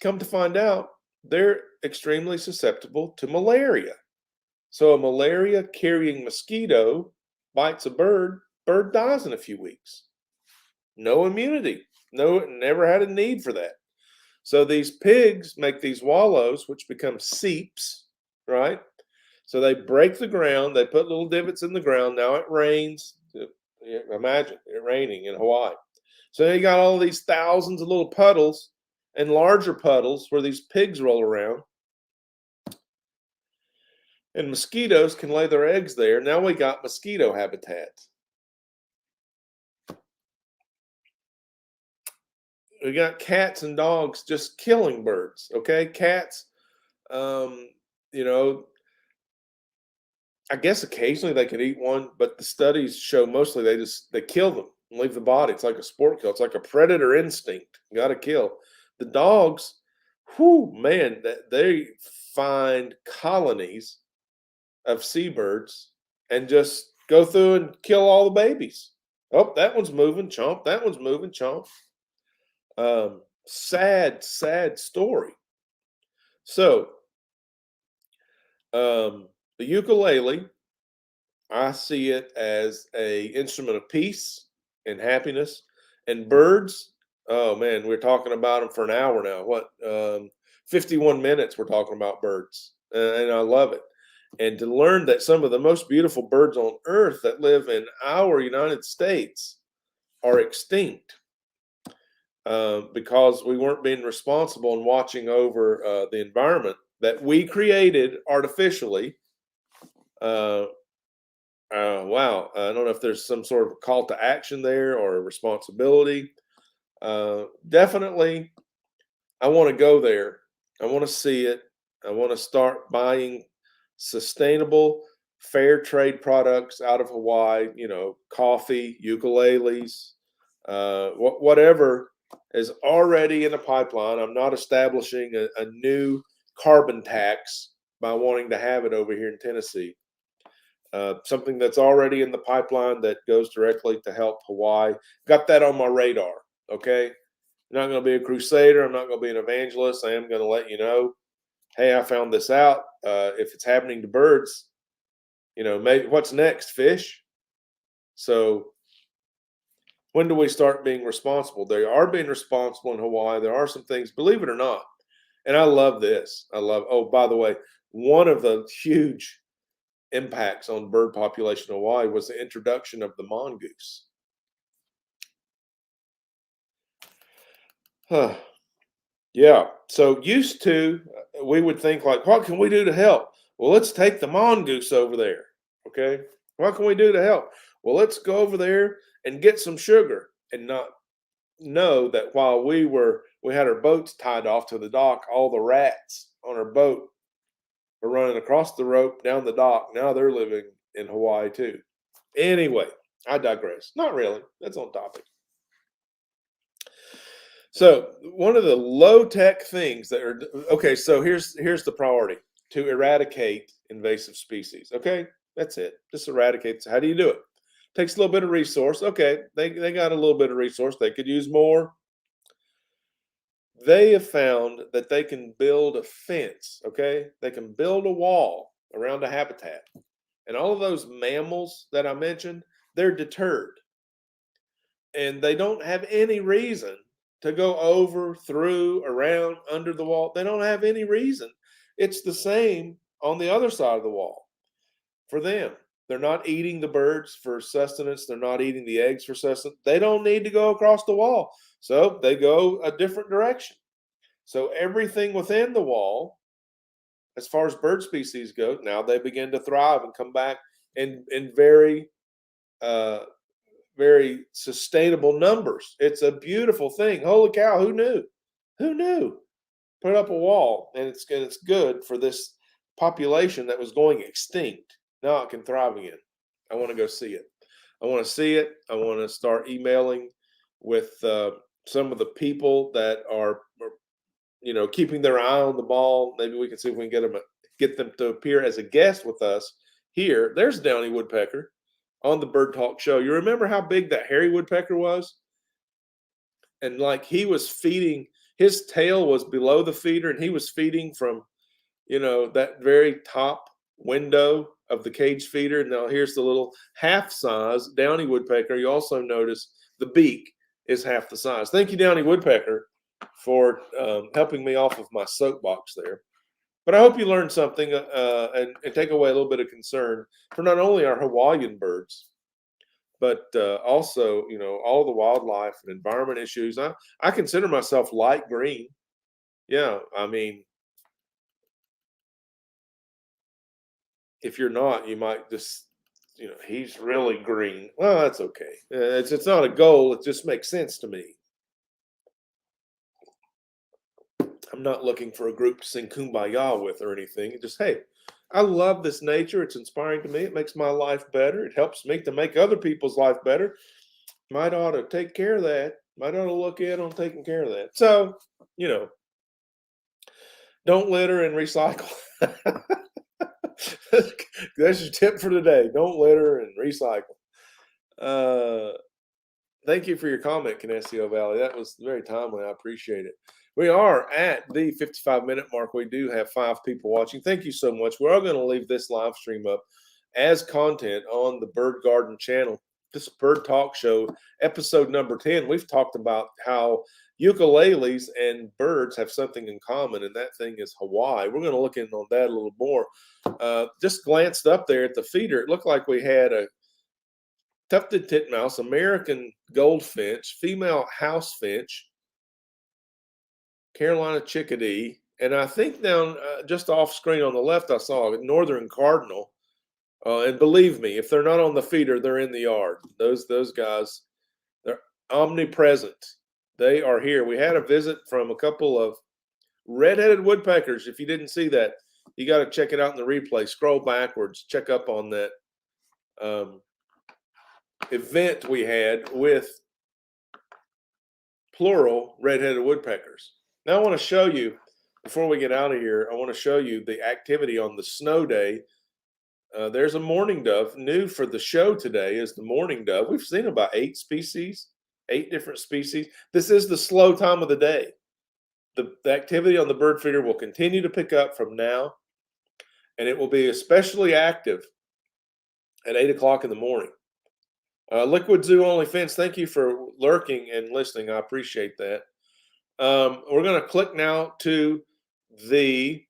come to find out, they're extremely susceptible to malaria. So a malaria carrying mosquito bites a bird dies in a few weeks. No immunity. No, never had a need for that. So these pigs make these wallows, which become seeps, right? So they break the ground. They put little divots in the ground. Now it rains. Imagine it raining in Hawaii. So you got all these thousands of little puddles and larger puddles where these pigs roll around. And mosquitoes can lay their eggs there. Now we got mosquito habitat. We got cats and dogs just killing birds. Okay, cats, um, you know, I guess occasionally they could eat one, but the studies show mostly they kill them and leave the body. It's like a sport kill. It's like a predator instinct. You got to kill the dogs. Whoo, man, that they find colonies of seabirds and just go through and kill all the babies. Oh, that one's moving, chomp. That one's moving, chomp. Sad story. So, the ukulele, I see it as a instrument of peace and happiness. And birds, oh man, we're talking about them for an hour now. 51 minutes we're talking about birds, and I love it. And to learn that some of the most beautiful birds on earth that live in our United States are extinct because we weren't being responsible and watching over the environment that we created artificially. Uh, wow. I don't know if there's some sort of call to action there or a responsibility. Definitely, I want to go there. I want to see it. I want to start buying sustainable, fair trade products out of Hawaii, coffee, ukuleles, whatever is already in the pipeline. I'm not establishing a new carbon tax by wanting to have it over here in Tennessee. Something that's already in the pipeline that goes directly to help Hawaii. Got that on my radar. Okay. I'm not going to be a crusader. I'm not going to be an evangelist. I am going to let you know, hey, I found this out. If it's happening to birds, maybe what's next? Fish. So when do we start being responsible? They are being responsible in Hawaii. There are some things, believe it or not. And I love this. Oh, by the way, one of the huge impacts on bird population in Hawaii was the introduction of the mongoose. Huh. Yeah. So used to, we would think like, what can we do to help? Well, let's take the mongoose over there. Okay. What can we do to help? Well, let's go over there and get some sugar and not know that while we had our boats tied off to the dock, all the rats on our boat were running across the rope down the dock. Now they're living in Hawaii too. Anyway, I digress. Not really. That's on topic. So one of the low tech things that are okay. So here's the priority: to eradicate invasive species. Okay, that's it. Just eradicate. So how do you do it? Takes a little bit of resource. Okay, they got a little bit of resource. They could use more. They have found that they can build a fence. Okay, they can build a wall around a habitat, and all of those mammals that I mentioned, they're deterred, and they don't have any reason to go over, through, around, under the wall. They don't have any reason. It's the same on the other side of the wall for them. They're not eating the birds for sustenance. They're not eating the eggs for sustenance. They don't need to go across the wall. So they go a different direction. So everything within the wall, as far as bird species go, now they begin to thrive and come back in very uh, very sustainable numbers. It's a beautiful thing. Holy cow, who knew? Who knew? Put up a wall and it's good for this population that was going extinct. Now it can thrive again. I want to go see it. I want to see it. I want to start emailing with some of the people that are keeping their eye on the ball. Maybe we can see if we can get them to appear as a guest with us here. There's Downy Woodpecker on the Bird Talk show. You remember how big that hairy woodpecker was? And like he was feeding, his tail was below the feeder, and he was feeding from, that very top window of the cage feeder. Now here's the little half size downy woodpecker. You also notice the beak is half the size. Thank you, downy woodpecker, for helping me off of my soapbox there. But I hope you learned something and take away a little bit of concern for not only our Hawaiian birds, but also, all the wildlife and environment issues. I consider myself light green. Yeah, I mean, if you're not, you might just, he's really green. Well, that's okay. It's not a goal. It just makes sense to me. I'm not looking for a group to sing Kumbaya with or anything. Just, hey, I love this nature. It's inspiring to me. It makes my life better. It helps me to make other people's life better. Might ought to take care of that. Might ought to look in on taking care of that. So, don't litter and recycle. That's your tip for today. Don't litter and recycle. Thank you for your comment, Canessio Valley. That was very timely. I appreciate it. We are at the 55-minute mark. We do have 5 people watching. Thank you so much. We're all going to leave this live stream up as content on the Bird Garden channel. This Bird Talk Show, episode number 10. We've talked about how ukuleles and birds have something in common, and that thing is Hawaii. We're going to look in on that a little more. Just glanced up there at the feeder. It looked like we had a tufted titmouse, American goldfinch, female house finch, Carolina chickadee, and I think down just off screen on the left, I saw a northern cardinal. And believe me, if they're not on the feeder, they're in the yard. Those guys, they're omnipresent. They are here. We had a visit from a couple of red-headed woodpeckers. If you didn't see that, you got to check it out in the replay. Scroll backwards, check up on that event we had with plural red-headed woodpeckers. Now I want to show you, before we get out of here, I want to show you the activity on the snow day. There's a mourning dove. New for the show today is the mourning dove. We've seen about 8 species, 8 different species. This is the slow time of the day. The activity on the bird feeder will continue to pick up from now, and it will be especially active at 8 o'clock in the morning. Liquid Zoo Only Fence, thank you for lurking and listening. I appreciate that. We're going to click now to the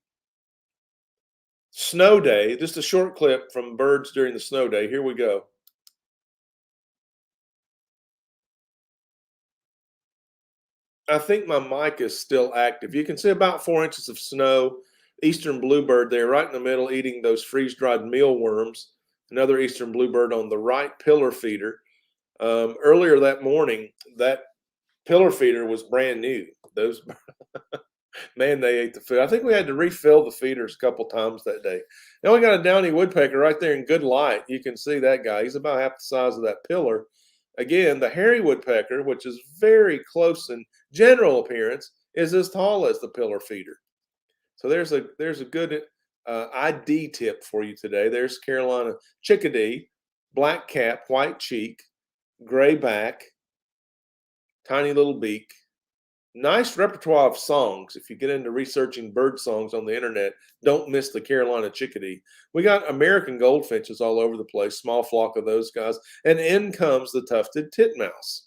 snow day. Just a short clip from birds during the snow day. Here we go. I think my mic is still active. You can see about 4 inches of snow. Eastern bluebird there right in the middle eating those freeze-dried mealworms. Another eastern bluebird on the right pillar feeder. Earlier that morning, that pillar feeder was brand new. Those man, they ate the food. I think we had to refill the feeders a couple times that day. Now we got a downy woodpecker right there in good light. You can see that guy. He's about half the size of that pillar. Again, the hairy woodpecker, which is very close in general appearance, is as tall as the pillar feeder. So there's a good ID tip for you today. There's Carolina chickadee, black cap, white cheek, gray back, tiny little beak. Nice repertoire of songs. If you get into researching bird songs on the internet, don't miss the Carolina chickadee. We got American goldfinches all over the place, small flock of those guys. And in comes the tufted titmouse.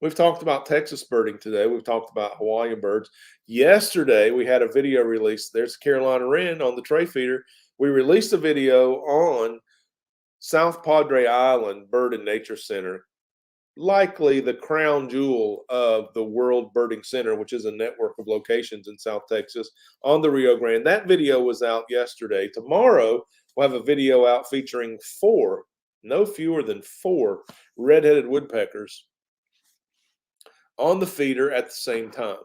We've talked about Texas birding today. We've talked about Hawaiian birds. Yesterday, we had a video release. There's Carolina wren on the tray feeder. We released a video on South Padre Island Bird and Nature Center, likely the crown jewel of the World Birding Center, which is a network of locations in South Texas on the Rio Grande. That video was out yesterday. Tomorrow, we'll have a video out featuring 4, no fewer than 4 red-headed woodpeckers on the feeder at the same time.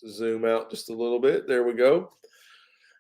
Let's zoom out just a little bit. There we go.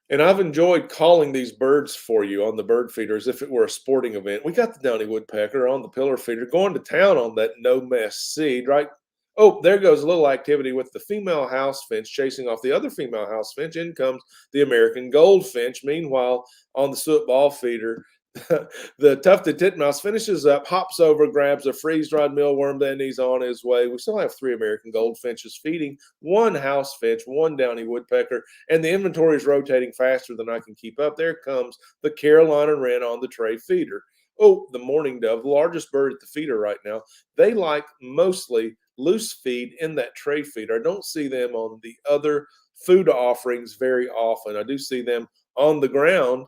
And I've enjoyed calling these birds for you on the bird feeder as if it were a sporting event. We got the downy woodpecker on the pillar feeder going to town on that no mess seed, right? Oh, there goes a little activity with the female house finch chasing off the other female house finch. In comes the American goldfinch. Meanwhile, on the soot ball feeder, The tufted titmouse finishes up, hops over, grabs a freeze-dried mealworm, then he's on his way. We still have 3 American goldfinches feeding, 1 house finch, 1 downy woodpecker, and the inventory is rotating faster than I can keep up. There comes the Carolina wren on the tray feeder. Oh, the mourning dove, the largest bird at the feeder right now. They like mostly loose feed in that tray feeder. I don't see them on the other food offerings very often. I do see them on the ground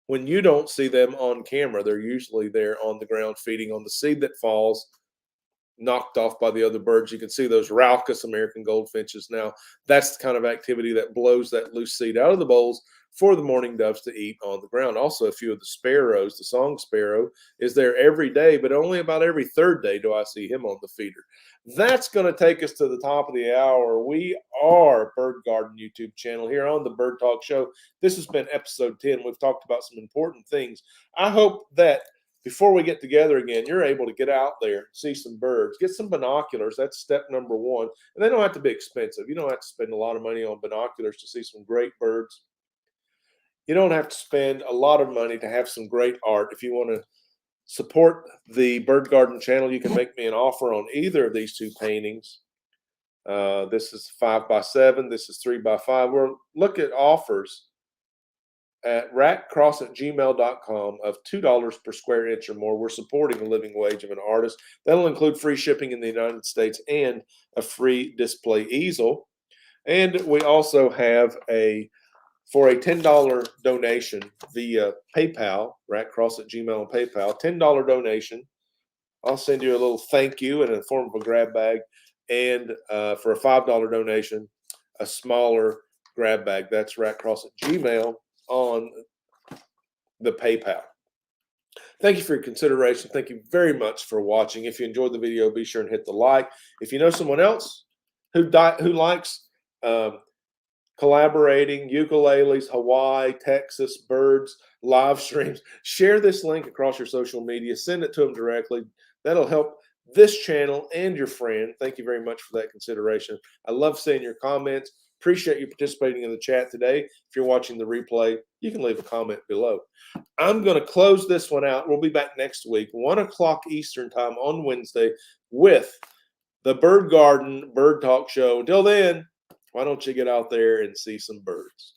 when you don't see them on camera. They're usually there on the ground feeding on the seed that falls, knocked off by the other birds. You can see those raucous American goldfinches. Now, that's the kind of activity that blows that loose seed out of the bowls for the mourning doves to eat on the ground. Also, a few of the sparrows, the song sparrow, is there every day, but only about every 3rd day do I see him on the feeder. That's going to take us to the top of the hour. We are Bird Garden YouTube channel here on the Bird Talk Show. This has been episode 10. We've talked about some important things. I hope that before we get together again, you're able to get out there, see some birds, get some binoculars. That's step number 1. And they don't have to be expensive. You don't have to spend a lot of money on binoculars to see some great birds. You don't have to spend a lot of money to have some great art. If you want to support the Bird Garden channel, you can make me an offer on either of these 2 paintings. This is 5x7. This is 3x5. We'll look at offers at ratcross@gmail.com of $2 per square inch or more. We're supporting the living wage of an artist. That'll include free shipping in the United States and a free display easel. And we also have for a $10 donation via PayPal, ratcross@gmail on PayPal, $10 donation, I'll send you a little thank you in the form of a grab bag. And for a $5 donation, a smaller grab bag. That's ratcross@gmail on the PayPal. Thank you for your consideration. Thank you very much for watching. If you enjoyed the video, be sure and hit the like. If you know someone else who likes collaborating, ukuleles, Hawaii, Texas, birds, live streams, share this link across your social media. Send it to them directly. That'll help this channel and your friend. Thank you very much for that consideration. I love seeing your comments. Appreciate you participating in the chat today. If you're watching the replay, you can leave a comment below. I'm going to close this one out. We'll be back next week, 1 o'clock Eastern time on Wednesday with the Bird Garden Bird Talk Show. Until then, why don't you get out there and see some birds?